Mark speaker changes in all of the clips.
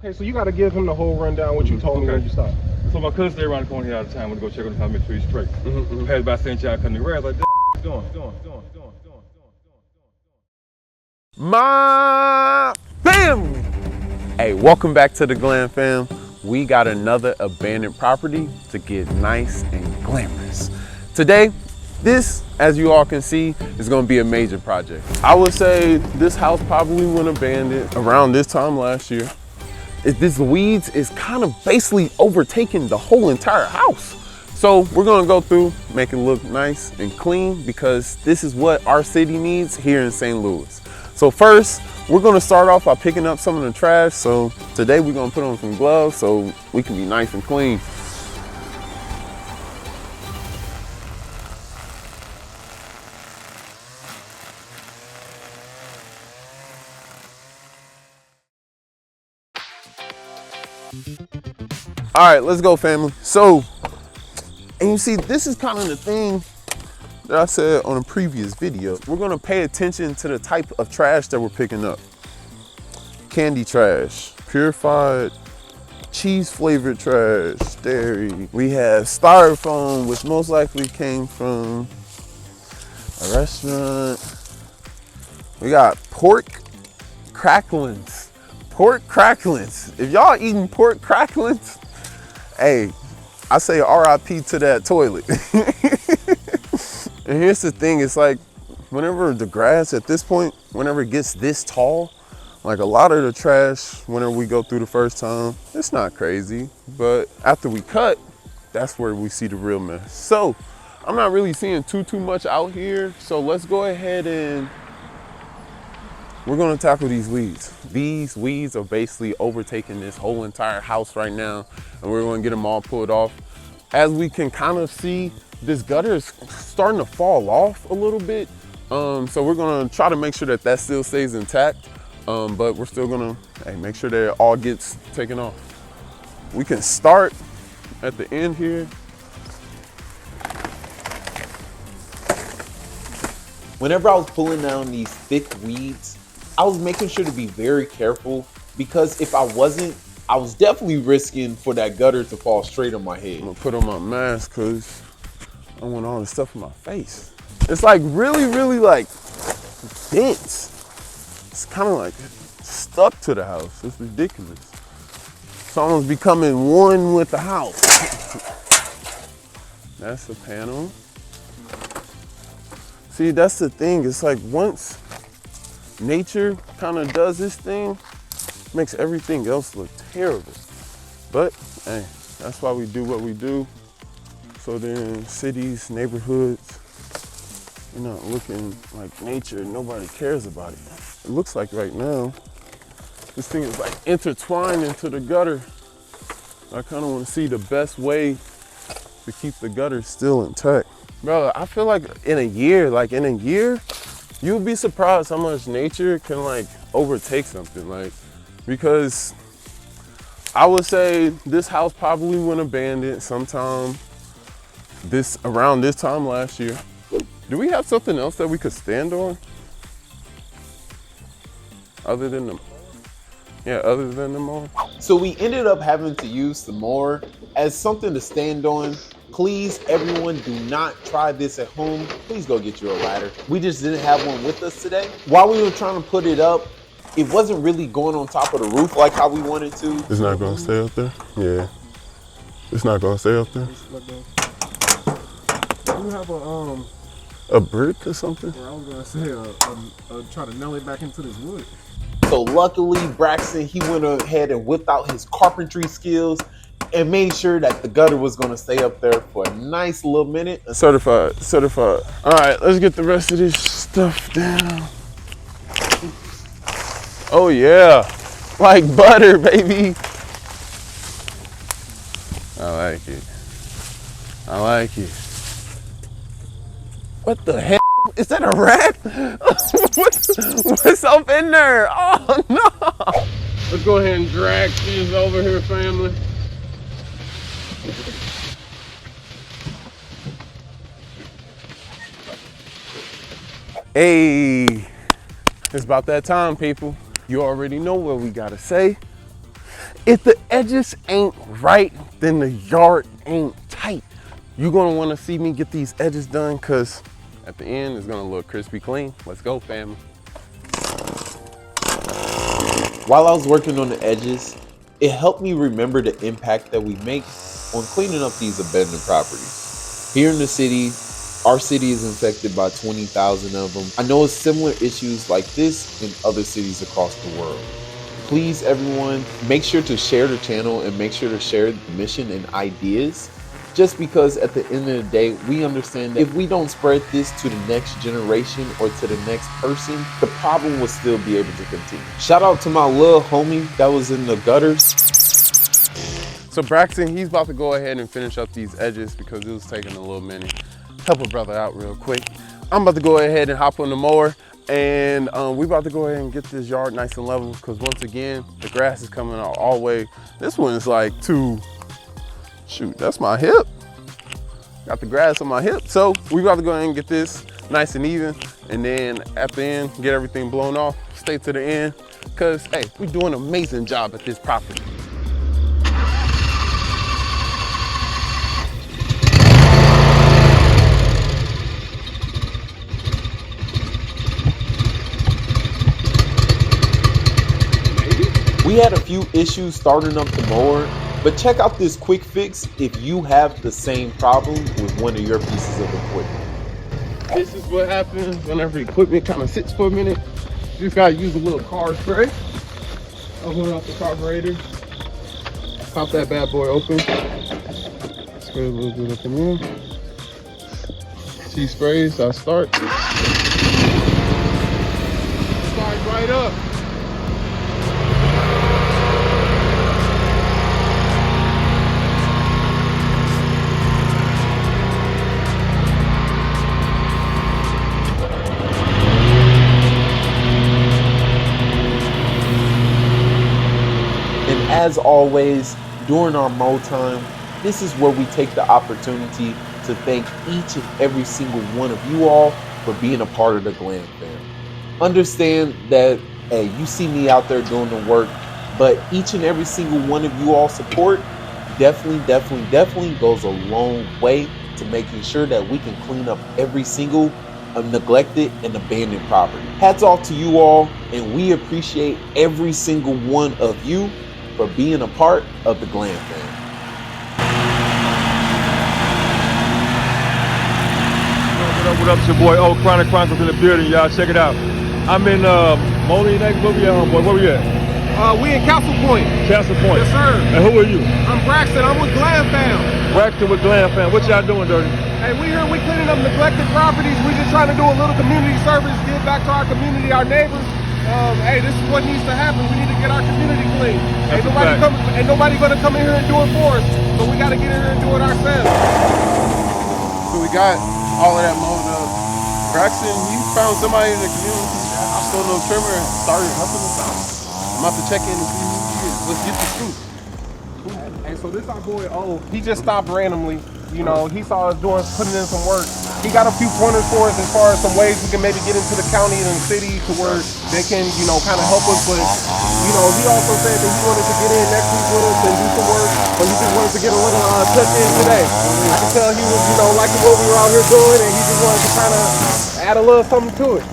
Speaker 1: Okay, so you got to give him the whole rundown what you told me when you stopped.
Speaker 2: So my cousin stay around the corner here all the time. I went to go check on the house, make sure he's straight. Passed by St. John cutting the grass, like, damn, what you doing?
Speaker 3: My family. Hey, welcome back to the Glam Fam. We got another abandoned property to get nice and glamorous. Today, this, as you all can see, is gonna be a major project. I would say this house probably went abandoned around this time last year. This weeds is kind of basically overtaking the whole entire house. So we're gonna go through, make it look nice and clean because this is what our city needs here in St. Louis. So first, we're gonna start off by picking up some of the trash. So today we're gonna put on some gloves so we can be nice and clean. All right, let's go, family. So, and you see, this is kind of the thing that I said on a previous video. We're gonna pay attention to the type of trash that we're picking up. Candy trash, purified cheese flavored trash, dairy. We have styrofoam, which most likely came from a restaurant. We got pork cracklings. Pork cracklings. If y'all eating pork cracklings, hey, I say RIP to that toilet. And here's the thing, it's like, whenever the grass at this point, whenever it gets this tall, like a lot of the trash, whenever we go through the first time, it's not crazy. But after we cut, that's where we see the real mess. So I'm not really seeing too much out here. So let's go ahead and we're gonna tackle these weeds. These weeds are basically overtaking this whole entire house right now, and we're gonna get them all pulled off. As we can kind of see, this gutter is starting to fall off a little bit. So we're gonna try to make sure that that still stays intact, but we're still gonna make sure that it all gets taken off. We can start at the end here.
Speaker 4: Whenever I was pulling down these thick weeds, I was making sure to be very careful because if I wasn't, I was definitely risking for that gutter to fall straight on my head.
Speaker 3: I'm gonna put on my mask because I don't want all the stuff in my face. It's like really like dense. It's kind of like stuck to the house. It's ridiculous. It's almost becoming one with the house. That's the panel. See, that's the thing. It's like once nature kind of does this thing, makes everything else look terrible. But hey, that's why we do what we do. So then cities, neighborhoods, you're not looking like nature, nobody cares about it. It looks like right now, this thing is like intertwined into the gutter. I kind of want to see the best way to keep the gutter still intact. Bro, I feel like in a year, you'll be surprised how much nature can like overtake something. Like, because I would say this house probably went abandoned sometime around this time last year. Do we have something else that we could stand on? Other than the mower?
Speaker 4: So we ended up having to use some more as something to stand on. Please, everyone, do not try this at home. Please go get you a ladder. We just didn't have one with us today. While we were trying to put it up, it wasn't really going on top of the roof like how we wanted to.
Speaker 3: It's not gonna stay up there? Yeah. It's not gonna stay up there?
Speaker 1: Do you have
Speaker 3: a brick or something?
Speaker 1: I was gonna say try to nail it back into this wood.
Speaker 4: So luckily, Braxton, he went ahead and whipped out his carpentry skills and made sure that the gutter was gonna stay up there for a nice little minute.
Speaker 3: Certified. All right, let's get the rest of this stuff down. Oh yeah, like butter, baby. I like it. What the hell? Is that a rat? What's up in there? Oh no!
Speaker 1: Let's go ahead and drag this over here, family.
Speaker 3: Hey, it's about that time, people. You already know what we gotta say. If the edges ain't right, then the yard ain't tight. You're gonna wanna see me get these edges done, cause at the end, it's gonna look crispy clean. Let's go, family.
Speaker 4: While I was working on the edges, it helped me remember the impact that we make on cleaning up these abandoned properties. Here in the city, our city is infected by 20,000 of them. I know it's similar issues like this in other cities across the world. Please, everyone, make sure to share the channel and make sure to share the mission and ideas. Just because at the end of the day, we understand that if we don't spread this to the next generation or to the next person, the problem will still be able to continue. Shout out to my little homie that was in the gutters.
Speaker 3: So Braxton, he's about to go ahead and finish up these edges because it was taking a little minute. Help a brother out real quick. I'm about to go ahead and hop on the mower, and we about to go ahead and get this yard nice and level, because once again, the grass is coming out all the way. This one is like shoot, that's my hip. Got the grass on my hip. So we about to go ahead and get this nice and even, and then at the end, get everything blown off, stay to the end, because hey, we're doing an amazing job at this property.
Speaker 4: We had a few issues starting up the mower, but check out this quick fix if you have the same problem with one of your pieces of equipment.
Speaker 3: This is what happens whenever equipment kind of sits for a minute. You just gotta use a little car spray. Open up the carburetor. Pop that bad boy open. Spray a little bit up in there. She sprays, I start. Start right up.
Speaker 4: As always, during our mow time, this is where we take the opportunity to thank each and every single one of you all for being a part of the Glam fam. Understand that, hey, you see me out there doing the work, but each and every single one of you all support definitely goes a long way to making sure that we can clean up every single neglected and abandoned property. Hats off to you all, and we appreciate every single one of you for being a part of the Glam fam.
Speaker 2: What up, it's your boy O Chronic Chronicles in the building, y'all. Check it out. I'm in Moline next. Where we at, homeboy? Where we at?
Speaker 1: We in Castle Point.
Speaker 2: Castle Point.
Speaker 1: Yes, sir.
Speaker 2: And who are you?
Speaker 1: I'm Braxton. I'm with Glam Fam.
Speaker 2: Braxton with Glam Fam. What y'all doing, Dirty?
Speaker 1: Hey, we here. We cleaning up neglected properties. We just trying to do a little community service, give back to our community, our neighbors. Hey, this is what needs to happen. We need to get our community clean. Ain't nobody gonna come in here and do it for us. So we gotta get in here and do it ourselves.
Speaker 3: So we got all of that mowed up. Braxton, he found somebody in the community. I stole no trimmer and started helping us out. I'm about to check in and see who he is. Let's get the scoop.
Speaker 1: Hey, so this our boy O. He just stopped randomly. You know, he saw us putting in some work. He got a few pointers for us as far as some ways we can maybe get into the county and the city to where they can, you know, kind of help us. But, you know, he also said that he wanted to get in next week with us and do some work, but he just wanted to get a little touch in today. I could tell he was, you know, liking what we were out here doing, and he just wanted to kind of add a little something to it.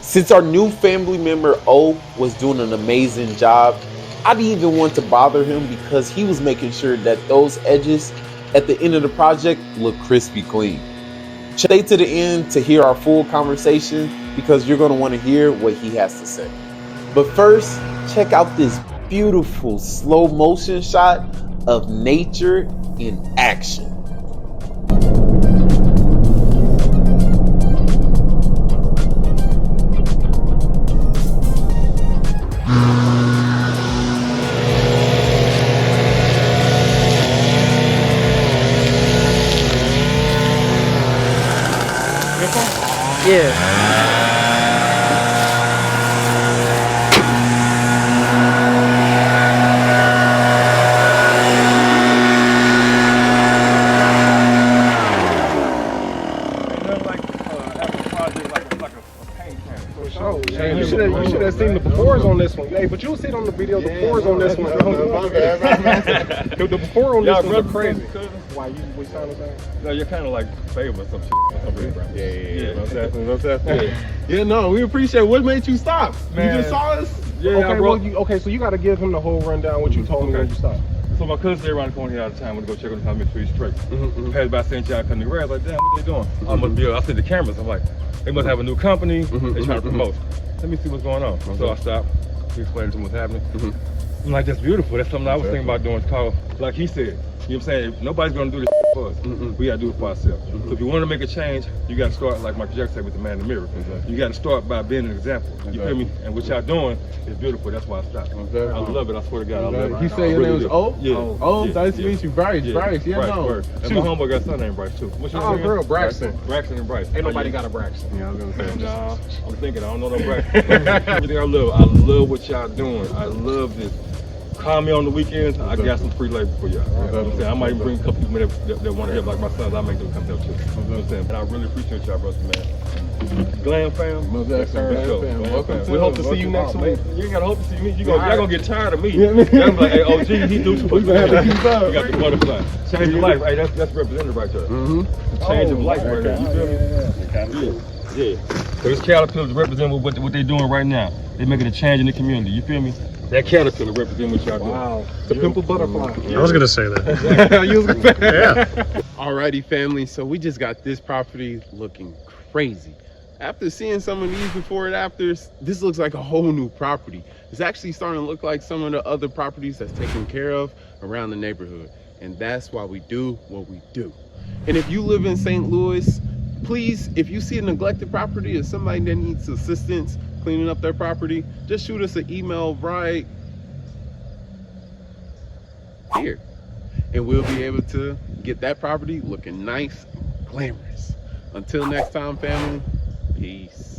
Speaker 4: Since our new family member O was doing an amazing job, I didn't even want to bother him because he was making sure that those edges at the end of the project look crispy clean. Stay to the end to hear our full conversation because you're going to want to hear what he has to say. But first, check out this beautiful slow motion shot of nature in action.
Speaker 5: Yeah.
Speaker 1: You should have seen the befores on this one. Hey, but you'll see it on the video. The pores on this one. The before on this one look crazy. Why we sound the same?
Speaker 2: No, you're kind of like famous some shit.
Speaker 3: Yeah. Most definitely. Yeah, no, we appreciate it. What made you stop?
Speaker 2: Man.
Speaker 3: You just saw us?
Speaker 2: Yeah,
Speaker 1: Okay, so you got to give him the whole rundown. What you told me when you stopped.
Speaker 2: So my cousin stayed around the corner here all the time. Went to go check on the house, make sure he's straight. Passed by St. John, cutting the grass. Like, damn, what they doing? I must be. I see the cameras. I'm like, they must have a new company. They trying to promote. Let me see what's going on. So I stopped. He explained to him what's happening. I'm like, that's beautiful. That's something I was thinking about doing. It's called, like he said, you know what I'm saying? Nobody's gonna do this for us. We gotta do it for ourselves. So if you want to make a change, you gotta start, like Michael Jackson said, with the man in the mirror. You gotta start by being an example. You feel me? And what y'all doing is beautiful. That's why I stopped. I love it. I swear to God, I love it.
Speaker 3: He said your name was O?
Speaker 2: Yeah.
Speaker 3: Oh, nice to meet you. Bryce. Bryce. Yeah, no.
Speaker 2: And my homeboy got a son named Bryce too. What's your name?
Speaker 1: girl, Braxton.
Speaker 2: Braxton and Bryce.
Speaker 1: Ain't nobody got a Braxton.
Speaker 3: Yeah, I was gonna say.
Speaker 2: Nah, I'm thinking. I don't know no Braxton. Everything I love what y'all doing. I love this. Call me on the weekends. I got some free labor for y'all. You know what I'm saying? I might even bring a couple people that want to help, like my sons. I'll make them come help too. You know what I'm saying? And I really appreciate y'all, brothers, man. Glam fam.
Speaker 3: Welcome.
Speaker 1: We hope to see you next week.
Speaker 2: You ain't gotta hope to see me. Y'all gonna get tired of me. Y'all be like, hey, OG, he do too much.
Speaker 3: We gonna have to keep up.
Speaker 2: You got the butterfly. Change of life. Hey, that's representative right there. Change of life right there. You feel me? Yeah. So this caterpillar represents what they're doing right now. They're making a change in the community. You feel me? That caterpillar represents what y'all doing.
Speaker 1: Wow. The pimple butterfly.
Speaker 5: I was gonna say that.
Speaker 3: Alrighty, family. So we just got this property looking crazy. After seeing some of these before and afters, this looks like a whole new property. It's actually starting to look like some of the other properties that's taken care of around the neighborhood. And that's why we do what we do. And if you live in St. Louis, please, if you see a neglected property or somebody that needs assistance cleaning up their property, just shoot us an email right here. And we'll be able to get that property looking nice and glamorous. Until next time, family, peace.